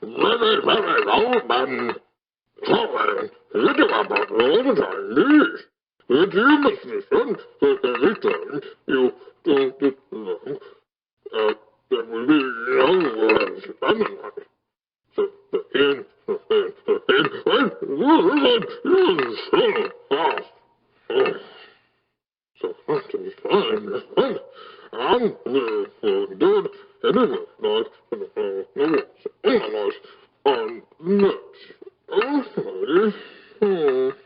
very, very old man. Sorry, it is about all the Chinese. If you must listen to every time you don't get along, there will be no words anyway. So, so that is fine. I'm good anyway, not on next. Okay.